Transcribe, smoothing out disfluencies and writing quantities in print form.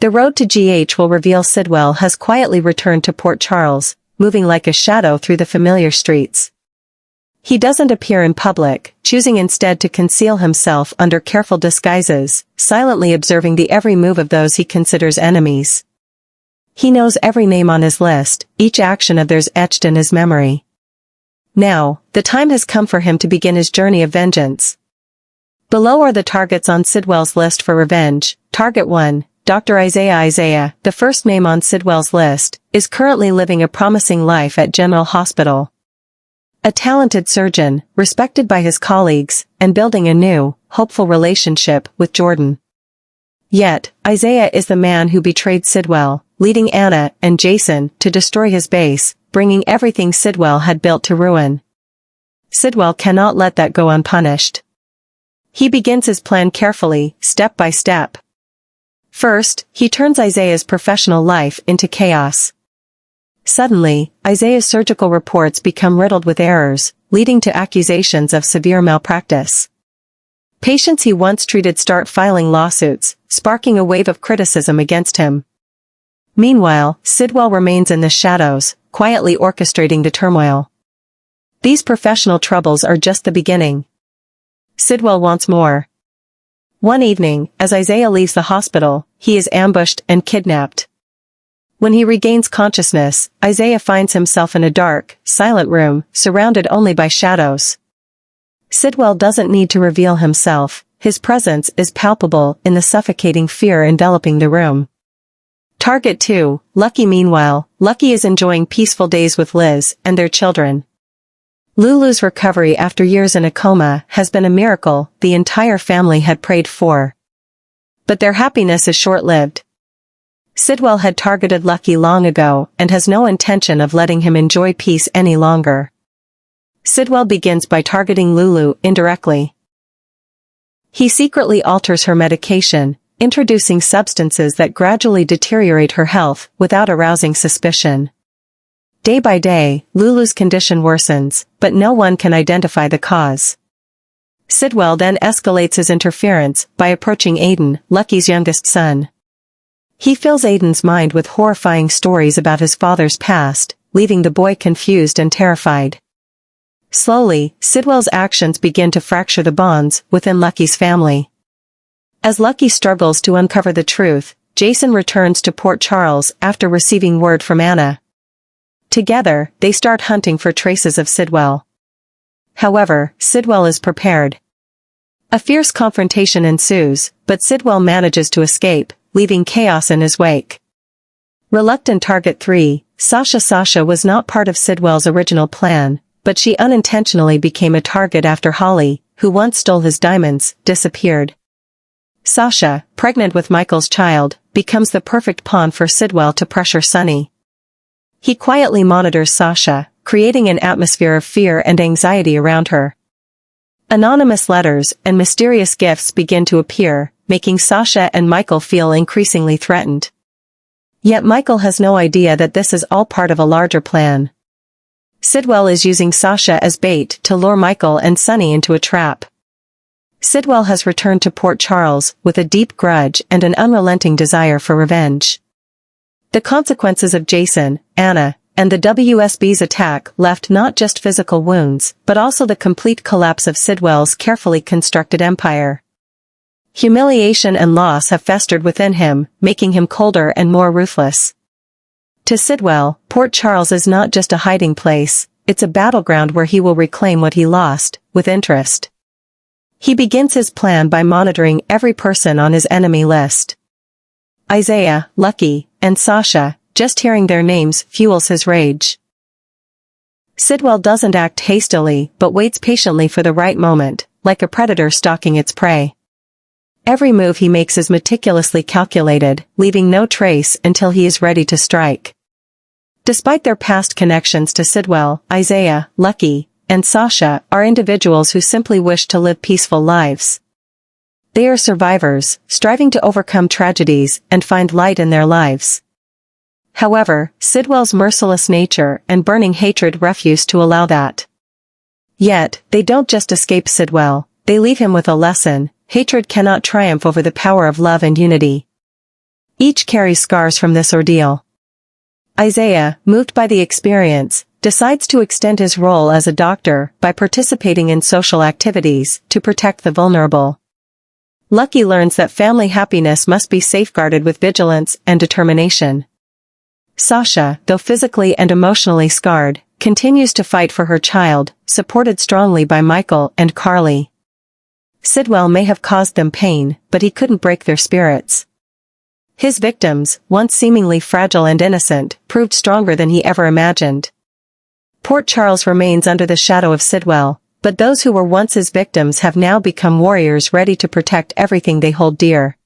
The road to GH will reveal Sidwell has quietly returned to Port Charles, moving like a shadow through the familiar streets. He doesn't appear in public, choosing instead to conceal himself under careful disguises, silently observing the every move of those he considers enemies. He knows every name on his list, each action of theirs etched in his memory. Now, the time has come for him to begin his journey of vengeance. Below are the targets on Sidwell's list for revenge. Target 1. Dr. Isaiah, the first name on Sidwell's list, is currently living a promising life at General Hospital. A talented surgeon, respected by his colleagues, and building a new, hopeful relationship with Jordan. Yet, Isaiah is the man who betrayed Sidwell, leading Anna and Jason to destroy his base, bringing everything Sidwell had built to ruin. Sidwell cannot let that go unpunished. He begins his plan carefully, step by step. First, he turns Isaiah's professional life into chaos. Suddenly, Isaiah's surgical reports become riddled with errors, leading to accusations of severe malpractice. Patients he once treated start filing lawsuits, sparking a wave of criticism against him. Meanwhile, Sidwell remains in the shadows, quietly orchestrating the turmoil. These professional troubles are just the beginning. Sidwell wants more. One evening, as Isaiah leaves the hospital, he is ambushed and kidnapped. When he regains consciousness, Isaiah finds himself in a dark, silent room, surrounded only by shadows. Sidwell doesn't need to reveal himself, his presence is palpable in the suffocating fear enveloping the room. Target 2, Lucky. Meanwhile, Lucky is enjoying peaceful days with Liz and their children. Lulu's recovery after years in a coma has been a miracle the entire family had prayed for. But their happiness is short-lived. Sidwell had targeted Lucky long ago and has no intention of letting him enjoy peace any longer. Sidwell begins by targeting Lulu indirectly. He secretly alters her medication, introducing substances that gradually deteriorate her health without arousing suspicion. Day by day, Lulu's condition worsens, but no one can identify the cause. Sidwell then escalates his interference by approaching Aiden, Lucky's youngest son. He fills Aiden's mind with horrifying stories about his father's past, leaving the boy confused and terrified. Slowly, Sidwell's actions begin to fracture the bonds within Lucky's family. As Lucky struggles to uncover the truth, Jason returns to Port Charles after receiving word from Anna. Together, they start hunting for traces of Sidwell. However, Sidwell is prepared. A fierce confrontation ensues, but Sidwell manages to escape, leaving chaos in his wake. Reluctant Target 3, Sasha. Sasha was not part of Sidwell's original plan, but she unintentionally became a target after Holly, who once stole his diamonds, disappeared. Sasha, pregnant with Michael's child, becomes the perfect pawn for Sidwell to pressure Sunny. He quietly monitors Sasha, creating an atmosphere of fear and anxiety around her. Anonymous letters and mysterious gifts begin to appear, making Sasha and Michael feel increasingly threatened. Yet Michael has no idea that this is all part of a larger plan. Sidwell is using Sasha as bait to lure Michael and Sunny into a trap. Sidwell has returned to Port Charles with a deep grudge and an unrelenting desire for revenge. The consequences of Jason, Anna, and the WSB's attack left not just physical wounds, but also the complete collapse of Sidwell's carefully constructed empire. Humiliation and loss have festered within him, making him colder and more ruthless. To Sidwell, Port Charles is not just a hiding place, it's a battleground where he will reclaim what he lost, with interest. He begins his plan by monitoring every person on his enemy list. Isaiah, Lucky, and Sasha, just hearing their names fuels his rage. Sidwell doesn't act hastily but waits patiently for the right moment, like a predator stalking its prey. Every move he makes is meticulously calculated, leaving no trace until he is ready to strike. Despite their past connections to Sidwell, Isaiah, Lucky, and Sasha are individuals who simply wish to live peaceful lives. They are survivors, striving to overcome tragedies and find light in their lives. However, Sidwell's merciless nature and burning hatred refuse to allow that. Yet, they don't just escape Sidwell, they leave him with a lesson: hatred cannot triumph over the power of love and unity. Each carries scars from this ordeal. Isaiah, moved by the experience, decides to extend his role as a doctor by participating in social activities to protect the vulnerable. Lucky learns that family happiness must be safeguarded with vigilance and determination. Sasha, though physically and emotionally scarred, continues to fight for her child, supported strongly by Michael and Carly. Sidwell may have caused them pain, but he couldn't break their spirits. His victims, once seemingly fragile and innocent, proved stronger than he ever imagined. Port Charles remains under the shadow of Sidwell, but those who were once his victims have now become warriors ready to protect everything they hold dear.